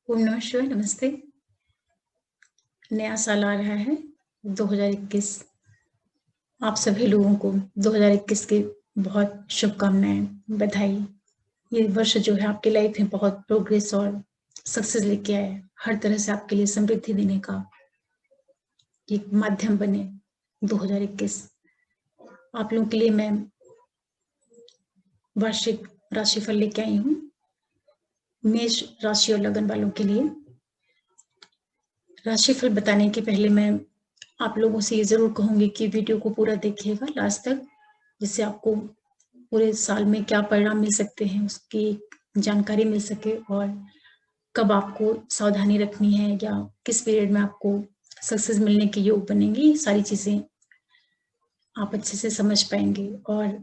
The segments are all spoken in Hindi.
ओम नमः शिवाय। नमस्ते। नया साल आ रहा है 2021। आप सभी लोगों को 2021 की बहुत शुभकामनाएं, बधाई। ये वर्ष जो है आपकी लाइफ में बहुत प्रोग्रेस और सक्सेस लेके आए, हर तरह से आपके लिए समृद्धि देने का एक माध्यम बने 2021। आप लोगों के लिए मैं वार्षिक राशिफल लेके आई हूँ, मेष राशि और लगन वालों के लिए। राशिफल बताने के पहले मैं आप लोगों से ये जरूर कहूंगी कि वीडियो को पूरा देखिएगा लास्ट तक, जिससे आपको पूरे साल में क्या परिणाम मिल सकते हैं उसकी जानकारी मिल सके, और कब आपको सावधानी रखनी है या किस पीरियड में आपको सक्सेस मिलने के योग बनेंगी, सारी चीजें आप अच्छे से समझ पाएंगे। और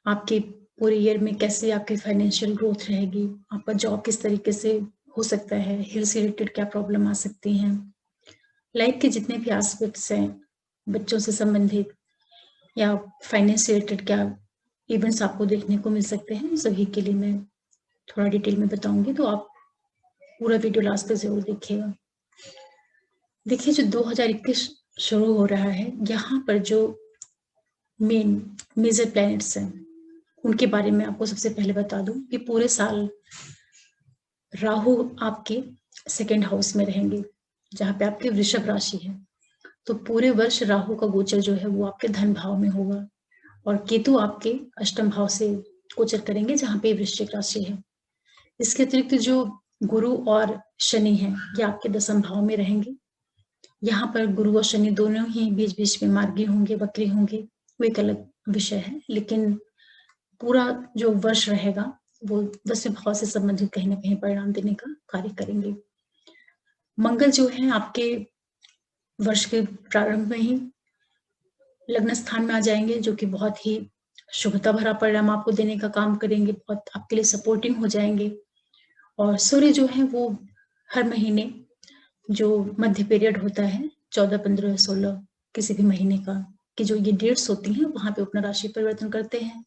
आपके पूरे ईयर में कैसे आपकी फाइनेंशियल ग्रोथ रहेगी, आपका जॉब किस तरीके से हो सकता है, हेल्थ से रिलेटेड क्या प्रॉब्लम आ सकती हैं, लाइफ के जितने भी एस्पेक्ट्स हैं, बच्चों से संबंधित या फाइनेंस से रिलेटेड क्या इवेंट्स आपको देखने को मिल सकते हैं, सभी के लिए मैं थोड़ा डिटेल में बताऊंगी। तो आप पूरा वीडियो लास्ट तक जरूर देखिएगा। देखिए, जो 2021 शुरू हो रहा है, यहाँ पर जो मेन मेजर प्लैनेट्स हैं उनके बारे में आपको सबसे पहले बता दूं कि पूरे साल राहु आपके सेकेंड हाउस में रहेंगे, जहाँ पे आपके वृषभ राशि है। तो पूरे वर्ष राहु का गोचर जो है वो आपके धन भाव में होगा, और केतु आपके अष्टम भाव से गोचर करेंगे, जहाँ पे वृश्चिक राशि है। इसके अतिरिक्त जो गुरु और शनि हैं, ये आपके दसम भाव में रहेंगे। यहाँ पर गुरु और शनि दोनों ही बीच बीच में मार्गी होंगे, वक्री होंगे, वो एक अलग विषय है, लेकिन पूरा जो वर्ष रहेगा वो 10वें भाव से संबंधित कहीं ना कहीं परिणाम देने का कार्य करेंगे। मंगल जो है आपके वर्ष के प्रारंभ में ही लग्न स्थान में आ जाएंगे, जो कि बहुत ही शुभता भरा परिणाम आपको देने का काम करेंगे, बहुत आपके लिए सपोर्टिंग हो जाएंगे। और सूर्य जो है वो हर महीने जो मध्य पीरियड होता है 14, 15, 16 किसी भी महीने का, कि जो ये डेट्स होती हैं वहां पे अपना राशि परिवर्तन करते हैं,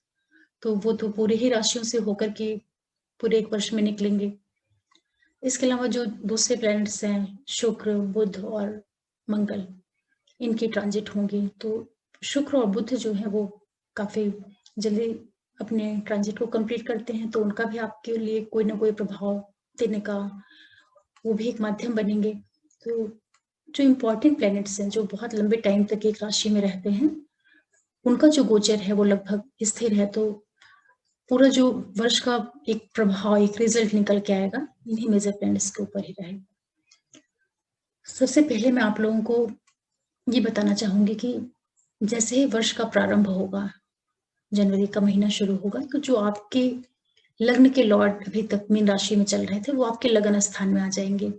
तो वो तो पूरे ही राशियों से होकर के पूरे एक वर्ष में निकलेंगे। इसके अलावा जो दूसरे प्लैनेट्स हैं, शुक्र, बुध और मंगल, इनकी ट्रांजिट होंगी। तो शुक्र और बुध जो है वो काफी जल्दी अपने ट्रांजिट को कंप्लीट करते हैं, तो उनका भी आपके लिए कोई ना कोई प्रभाव देने का वो भी एक माध्यम बनेंगे। तो जो इम्पोर्टेंट प्लैनेट्स हैं, जो बहुत लंबे टाइम तक एक राशि में रहते हैं, उनका जो गोचर है वो लगभग स्थिर है। तो पूरा जो वर्ष का एक प्रभाव, एक रिजल्ट निकल के आएगा इन्हीं मेजर प्लैनेट्स के ऊपर ही रहेगा। सबसे पहले मैं आप लोगों को ये बताना चाहूंगी कि जैसे ही वर्ष का प्रारंभ होगा, जनवरी का महीना शुरू होगा, तो जो आपके लग्न के लॉर्ड अभी तक मीन राशि में चल रहे थे वो आपके लगन स्थान में आ जाएंगे।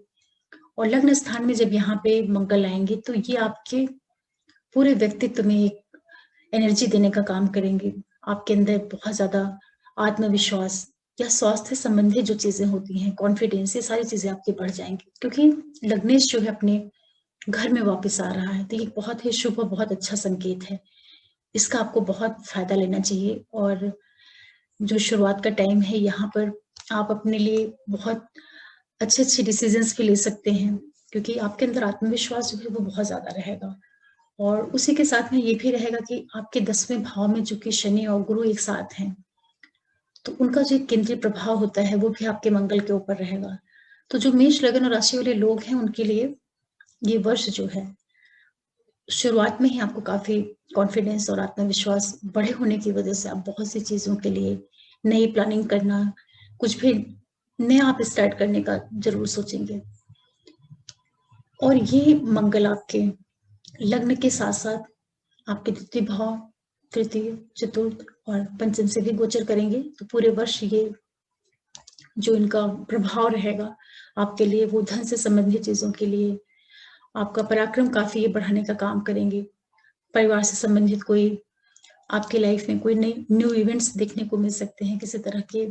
और लग्न स्थान में जब यहाँ पे मंगल आएंगे तो ये आपके पूरे व्यक्तित्व में एक एनर्जी देने का काम करेंगे। आपके अंदर बहुत ज्यादा आत्मविश्वास या स्वास्थ्य संबंधी जो चीजें होती हैं, कॉन्फिडेंस, ये सारी चीजें आपकी बढ़ जाएंगी, क्योंकि लग्नेश जो है अपने घर में वापस आ रहा है। तो ये बहुत ही शुभ और बहुत अच्छा संकेत है, इसका आपको बहुत फायदा लेना चाहिए। और जो शुरुआत का टाइम है, यहाँ पर आप अपने लिए बहुत अच्छे अच्छे डिसीजंस भी ले सकते हैं, क्योंकि आपके अंदर आत्मविश्वास जो है वो बहुत ज्यादा रहेगा। और उसी के साथ में ये भी रहेगा कि आपके 10वें भाव में जो कि शनि और गुरु एक साथ हैं, तो उनका जो केंद्रीय प्रभाव होता है वो भी आपके मंगल के ऊपर रहेगा। तो जो मेष लगन और राशि वाले लोग हैं उनके लिए ये वर्ष जो है, शुरुआत में ही आपको काफी कॉन्फिडेंस और आत्मविश्वास बड़े होने की वजह से आप बहुत सी चीजों के लिए नई प्लानिंग करना, कुछ भी नया आप स्टार्ट करने का जरूर सोचेंगे। और ये मंगल आपके लग्न के साथ साथ आपके द्वितीय भाव, तृतीय, चतुर्थ और पंचम से भी गोचर करेंगे। तो पूरे वर्ष ये जो इनका प्रभाव रहेगा आपके लिए, वो धन से संबंधित चीजों के लिए आपका पराक्रम काफी बढ़ाने का काम करेंगे। परिवार से संबंधित कोई आपके लाइफ में कोई नई न्यू इवेंट्स देखने को मिल सकते हैं, किसी तरह के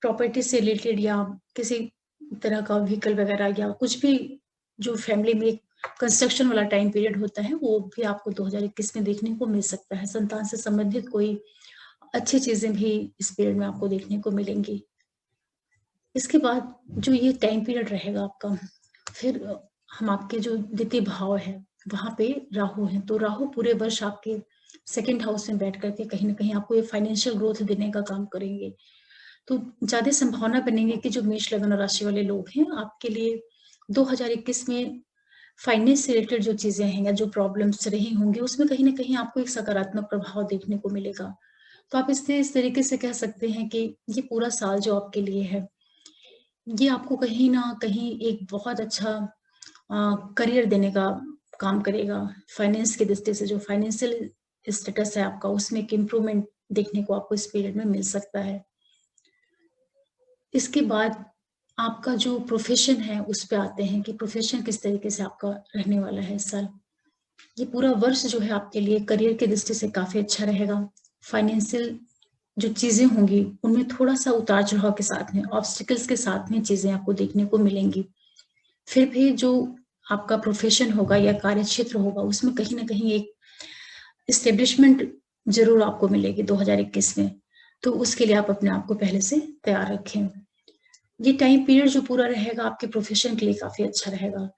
प्रॉपर्टी से रिलेटेड या किसी तरह का व्हीकल वगैरह, या कुछ भी जो फैमिली में कंस्ट्रक्शन वाला टाइम पीरियड होता है वो भी आपको 2021 में देखने को मिल सकता है। संतान से संबंधित कोई अच्छी चीजें भी इस पीरियड में आपको देखने को मिलेंगी। इसके बाद जो ये टाइम पीरियड रहेगा आपका, फिर हम आपके जो द्वितीय भाव है वहां पे राहु है, तो राहु पूरे वर्ष आपके सेकंड हाउस में बैठ करके कहीं ना कहीं आपको ये फाइनेंशियल ग्रोथ देने का काम करेंगे। तो ज्यादा संभावना बनेगी कि जो मेष लग्न राशि वाले लोग हैं आपके लिए 2021 में फाइनेंस से रिलेटेड जो चीजें हैं या जो प्रॉब्लम्स रही होंगी उसमें कहीं ना कहीं आपको एक सकारात्मक प्रभाव देखने को मिलेगा। तो आप इससे इस तरीके से कह सकते हैं कि ये पूरा साल जो आपके लिए है ये आपको कहीं ना कहीं एक बहुत अच्छा करियर देने का काम करेगा। फाइनेंस की दृष्टि से जो फाइनेंशियल स्टेटस है आपका उसमें एक इम्प्रूवमेंट देखने को आपको इस पीरियड में मिल सकता है। इसके बाद आपका जो प्रोफेशन है उस पे आते हैं कि प्रोफेशन किस तरीके से आपका रहने वाला है इस साल। ये पूरा वर्ष जो है आपके लिए करियर की दृष्टि से काफी अच्छा रहेगा। फाइनेंशियल जो चीजें होंगी उनमें थोड़ा सा उतार चढ़ाव के साथ में, ऑब्स्टिकल्स के साथ में चीजें आपको देखने को मिलेंगी। फिर भी जो आपका प्रोफेशन होगा या कार्य क्षेत्र होगा उसमें कहीं ना कहीं एक इस्टेब्लिशमेंट जरूर आपको मिलेगी 2021 में। तो उसके लिए आप अपने आप को पहले से तैयार रखें। ये टाइम पीरियड जो पूरा रहेगा आपके प्रोफेशन के लिए काफी अच्छा रहेगा।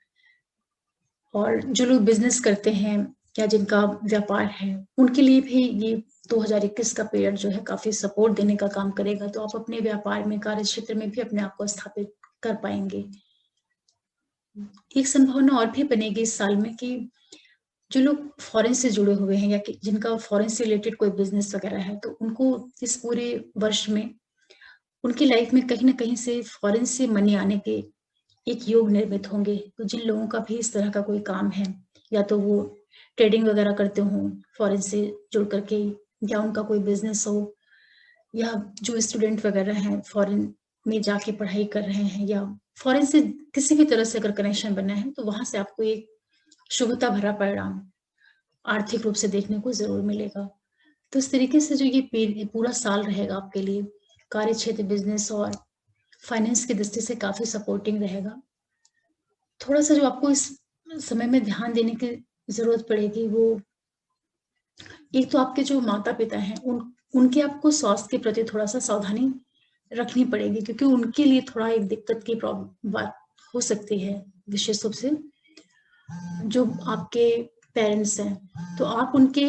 और जो लोग बिजनेस करते हैं या जिनका व्यापार है उनके लिए भी ये 2021 का पीरियड जो है काफी सपोर्ट देने का काम करेगा। तो आप अपने व्यापार में, कार्य क्षेत्र में भी अपने आप को स्थापित कर पाएंगे। एक संभावना और भी बनेगी इस साल में कि जो लोग फॉरेन से जुड़े हुए हैं या कि जिनका फॉरेन से रिलेटेड कोई बिजनेस वगैरह है तो उनको इस पूरे वर्ष में उनकी लाइफ में कहीं ना कहीं से फॉरेन से मनी आने के एक योग निर्मित होंगे। तो जिन लोगों का भी इस तरह का कोई काम है या तो वो ट्रेडिंग वगैरह करते हों फॉरेन से जुड़ करके, या उनका कोई बिजनेस हो, या जो स्टूडेंट वगैरह हैं फॉरेन में जाके पढ़ाई कर रहे हैं, या फॉरेन से किसी भी तरह से अगर कनेक्शन बना है तो वहां से आपको एक शुभता भरा परिणाम आर्थिक रूप से देखने को जरूर मिलेगा। तो इस तरीके से जो ये पूरा साल रहेगा आपके लिए कार्य क्षेत्र, बिजनेस और फाइनेंस की दृष्टि से काफी सपोर्टिंग रहेगा। थोड़ा सा जो आपको इस समय में ध्यान देने की जरूरत पड़ेगी वो एक तो आपके जो माता पिता हैं उनके आपको स्वास्थ्य के प्रति थोड़ा सा सावधानी रखनी पड़ेगी, क्योंकि उनके लिए थोड़ा एक दिक्कत की प्रॉब्लम बात हो सकती है। विशेष रूप से जो आपके पेरेंट्स हैं तो आप उनके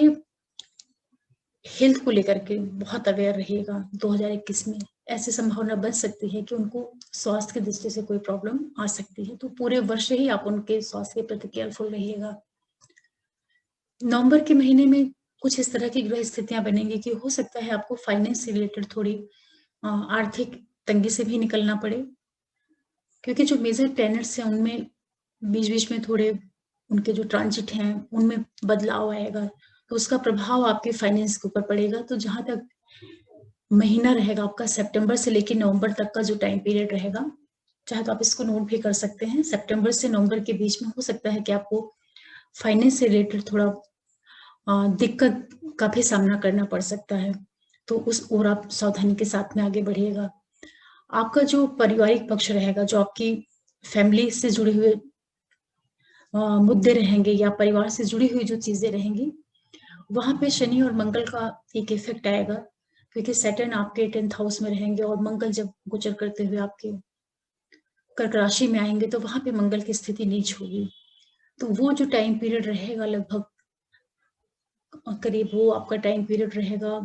हेल्थ को लेकर के बहुत अवेयर रहिएगा। 2021 में ऐसी संभावना बन सकती है कि उनको स्वास्थ्य की दृष्टि से कोई प्रॉब्लम आ सकती है, तो पूरे वर्ष ही आप उनके स्वास्थ्य के प्रति केयरफुल रहिएगा। नवंबर के महीने में कुछ इस तरह की ग्रह स्थितियां बनेंगी कि हो सकता है आपको फाइनेंस से रिलेटेड थोड़ी आर्थिक तंगी से भी निकलना पड़े, क्योंकि जो मेजर प्लैनेट्स हैं उनमें बीच बीच में थोड़े उनके जो ट्रांजिट हैं उनमें बदलाव आएगा, तो उसका प्रभाव आपके फाइनेंस के ऊपर पड़ेगा। तो जहां तक महीना रहेगा आपका सितंबर से लेकर नवंबर तक का जो टाइम पीरियड रहेगा, चाहे तो आप इसको नोट भी कर सकते हैं। सितंबर से नवंबर के बीच में हो सकता है कि आपको फाइनेंस से रिलेटेड थोड़ा दिक्कत का भी सामना करना पड़ सकता है, तो उस ओर आप सावधानी के साथ में आगे बढ़िएगा। आपका जो पारिवारिक पक्ष रहेगा, जो आपकी फैमिली से जुड़े हुए मुद्दे रहेंगे या परिवार से जुड़ी हुई जो चीजें रहेंगी, वहां पे शनि और मंगल का एक इफेक्ट आएगा, क्योंकि सैटर्न आपके 10th हाउस में रहेंगे और मंगल जब गोचर करते हुए आपके कर्क राशि में आएंगे तो वहां पे मंगल की स्थिति नीच होगी। तो वो जो टाइम पीरियड रहेगा लगभग करीब वो आपका टाइम पीरियड रहेगा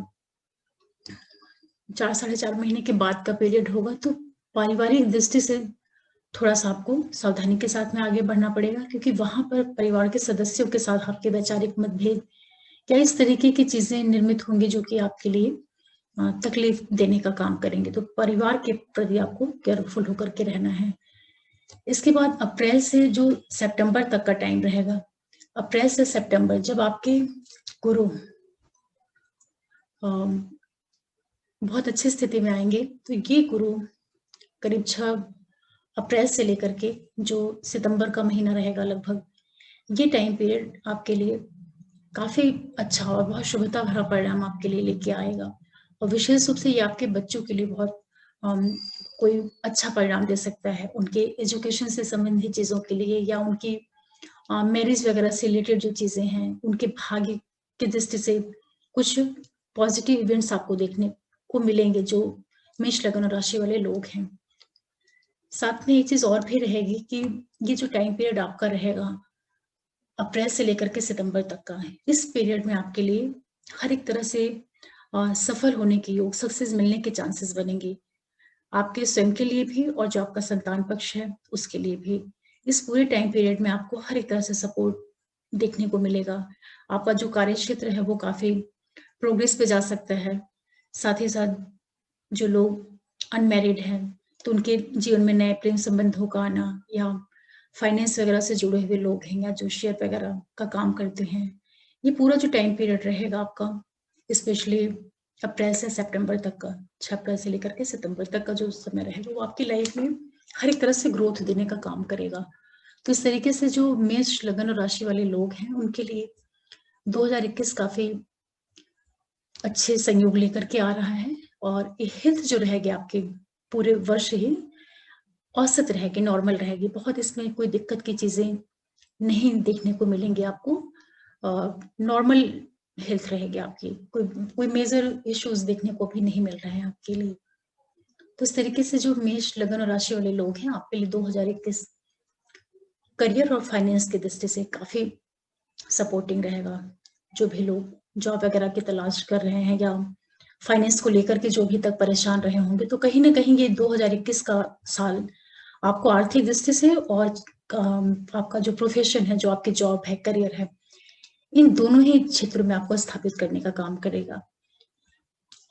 4 साढ़े 4 महीने के बाद का पीरियड होगा। तो पारिवारिक दृष्टि से थोड़ा सा आपको सावधानी के साथ में आगे बढ़ना पड़ेगा, क्योंकि वहां पर परिवार के सदस्यों के साथ आपके वैचारिक मतभेद या इस तरीके की चीजें निर्मित होंगी जो कि आपके लिए तकलीफ देने का काम करेंगे। तो परिवार के प्रति आपको केयरफुल होकर के रहना है। इसके बाद अप्रैल से जो सितंबर तक का टाइम रहेगा, अप्रैल से सितंबर जब आपके गुरु बहुत अच्छी स्थिति में आएंगे, तो ये गुरु करीब 6 अप्रैल से लेकर के जो सितंबर का महीना रहेगा लगभग, ये टाइम पीरियड आपके लिए काफी अच्छा और बहुत शुभता भरा परिणाम आपके लिए लेके आएगा। और विशेष रूप से ये आपके बच्चों के लिए बहुत कोई अच्छा परिणाम दे सकता है, उनके एजुकेशन से संबंधित चीजों के लिए या उनकी मैरिज वगैरह से रिलेटेड जो चीजें हैं, उनके भाग्य की दृष्टि से कुछ पॉजिटिव इवेंट्स आपको देखने को मिलेंगे जो मेष लग्न राशि वाले लोग हैं। साथ में एक चीज और भी रहेगी कि ये जो टाइम पीरियड आपका रहेगा अप्रैल से लेकर के सितंबर तक का है, इस पीरियड में आपके लिए हर एक तरह से सफल होने के योग, सक्सेस मिलने के चांसेस बनेंगे, आपके स्वयं के लिए भी और जो आपका संतान पक्ष है उसके लिए भी। इस पूरे टाइम पीरियड में आपको हर एक तरह से सपोर्ट देखने को मिलेगा। आपका जो कार्य क्षेत्र है वो काफी प्रोग्रेस पे जा सकता है। साथ ही साथ जो लोग अनमैरिड हैं तो उनके जीवन में नए प्रेम संबंधों का आना, या फाइनेंस वगैरह से जुड़े हुए लोग हैं, या जो शेयर वगैरह का काम करते हैं, ये पूरा जो टाइम पीरियड रहेगा आपका, स्पेशली अप्रैल से सितंबर तक का, 6 अप्रैल से लेकर के सितंबर तक का जो समय रहेगा, वो आपकी लाइफ में हर एक तरह से ग्रोथ देने का काम करेगा। तो इस तरीके से जो मेष लगन और राशि वाले लोग हैं उनके लिए 2021 काफी अच्छे संयोग लेकर के आ रहा है। और ये हेल्थ जो रहेगी आपके पूरे वर्ष ही औसत रहेगी, नॉर्मल रहेगी, बहुत इसमें कोई दिक्कत की चीजें नहीं देखने को मिलेंगी आपको। नॉर्मल हेल्थ रहेगी आपकी, कोई कोई मेजर इश्यूज देखने को भी नहीं मिल रहे हैं आपके लिए। तो इस तरीके से जो मेष लगन और राशि वाले लोग हैं आपके लिए 2021 करियर और फाइनेंस की दृष्टि से काफी सपोर्टिंग रहेगा। जो भी लोग जॉब वगैरह की तलाश कर रहे हैं या फाइनेंस को लेकर के जो भी तक परेशान रहे होंगे, तो कहीं ना कहीं ये 2021 का साल आपको आर्थिक दृष्टि से और आपका जो प्रोफेशन है, जो आपकी जॉब है, करियर है, इन दोनों ही क्षेत्रों में आपको स्थापित करने का काम करेगा।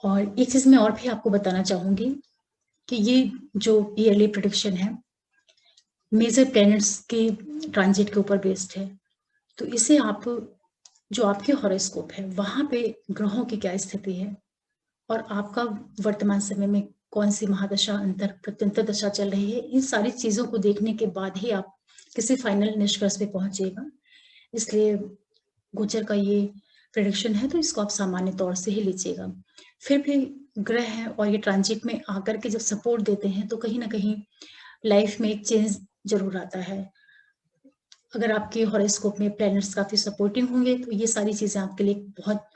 और एक चीज मैं और भी आपको बताना चाहूंगी कि ये जो ईयरली प्रेडिक्शन है मेजर प्लैनेट्स के ट्रांजिट के ऊपर बेस्ड है। तो इसे आप जो आपके हॉरोस्कोप है वहां पे ग्रहों की क्या स्थिति है और आपका वर्तमान समय में कौन सी महादशा अंतर प्रत्यंतर दशा चल रही है, इन सारी चीजों को देखने के बाद ही आप किसी फाइनल निष्कर्ष पे पहुंचेगा। इसलिए गोचर का ये प्रेडिक्शन है तो इसको आप सामान्य तौर से ही लीजिएगा। फिर भी ग्रह है और ये ट्रांजिट में आकर के जब सपोर्ट देते हैं तो कहीं ना कहीं लाइफ में एक चेंज जरूर आता है। अगर आपके हॉरोस्कोप में प्लैनेट्स काफी सपोर्टिव होंगे तो ये सारी चीजें आपके लिए बहुत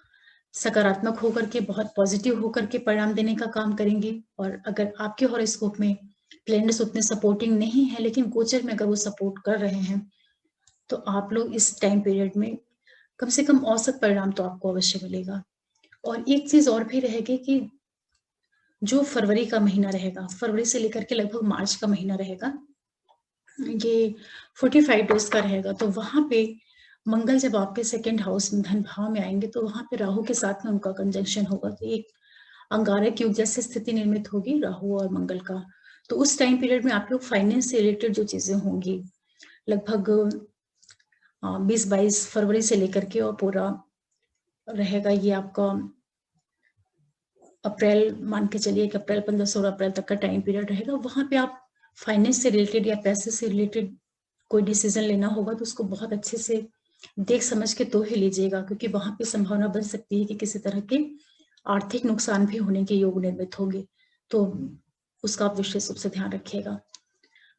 सकारात्मक होकर के, बहुत पॉजिटिव होकर के परिणाम देने का काम करेंगे। और अगर आपके हॉरोस्कोप में प्लैनेट्स उतने सपोर्टिंग नहीं है लेकिन गोचर में अगर वो सपोर्ट कर रहे हैं तो आप लोग इस टाइम पीरियड में कम से कम औसत परिणाम तो आपको अवश्य मिलेगा। और एक चीज और भी रहेगी कि जो फरवरी का महीना रहेगा, फरवरी से लेकर के लगभग मार्च का महीना रहेगा, ये 45 डेज का रहेगा। तो वहां पे मंगल जब आपके सेकेंड हाउस में धन भाव में आएंगे तो वहां पे राहु के साथ में उनका कंजंक्शन होगा, तो एक अंगारक युग जैसी स्थिति निर्मित होगी राहु और मंगल का। तो उस टाइम पीरियड में आप लोग फाइनेंस से रिलेटेड जो चीजें होंगी लगभग 20-22 फरवरी से लेकर के और पूरा रहेगा ये आपका अप्रैल, मान के चलिए कि अप्रैल 15-16 अप्रैल तक का टाइम पीरियड रहेगा। वहां पे आप फाइनेंस से रिलेटेड या पैसे से रिलेटेड कोई डिसीजन लेना होगा तो उसको बहुत अच्छे से देख समझ के तो ही लीजिएगा, क्योंकि वहां पे संभावना बन सकती है कि किसी तरह के आर्थिक नुकसान भी होने के योग निर्मित होंगे, तो उसका आप विशेष रूप से ध्यान रखिएगा।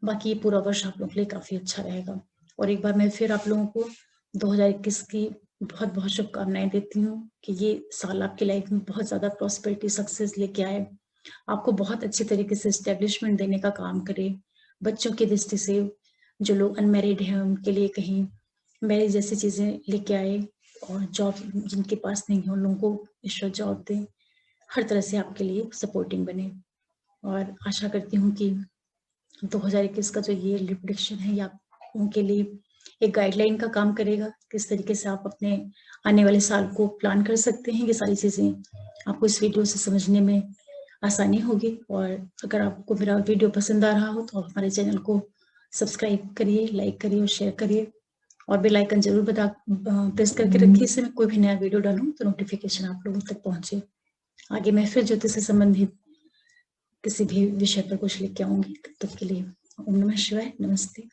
बाकी ये पूरा वर्ष आप लोगों के लिए काफी अच्छा रहेगा। और एक बार मैं फिर आप लोगों को 2021 की बहुत बहुत शुभकामनाएं देती हूँ कि ये साल आपकी लाइफ में बहुत ज्यादा प्रॉस्पेरिटी, सक्सेस लेके आए, आपको बहुत अच्छी तरीके से स्टेब्लिशमेंट देने का काम करे। बच्चों की दृष्टि से जो लोग अनमैरिड हैं उनके लिए कहीं मैरिज जैसी चीजें लेके आए, और जॉब जिनके पास नहीं है उन लोगों को ईश्वर जॉब दे, हर तरह से आपके लिए सपोर्टिंग बने। और आशा करती हूँ कि 2021 का जो ये प्रेडिक्शन है ये आप उनके लिए एक गाइडलाइन का काम करेगा, किस तरीके से आप अपने आने वाले साल को प्लान कर सकते हैं। ये सारी चीजें आपको इस वीडियो से समझने में आसानी होगी। और अगर आपको मेरा वीडियो पसंद आ रहा हो तो आप हमारे चैनल को सब्सक्राइब करिए, लाइक करिए और शेयर करिए, और बेल आइकन जरूर प्रेस करके रखिए, इससे मैं कोई भी नया वीडियो डालूं तो नोटिफिकेशन आप लोगों तक पहुंचे। आगे मैं फिर ज्योतिष से संबंधित किसी भी विषय पर कुछ लिख के आऊंगी। तब तक के लिए ओम नमः शिवाय, नमस्ते।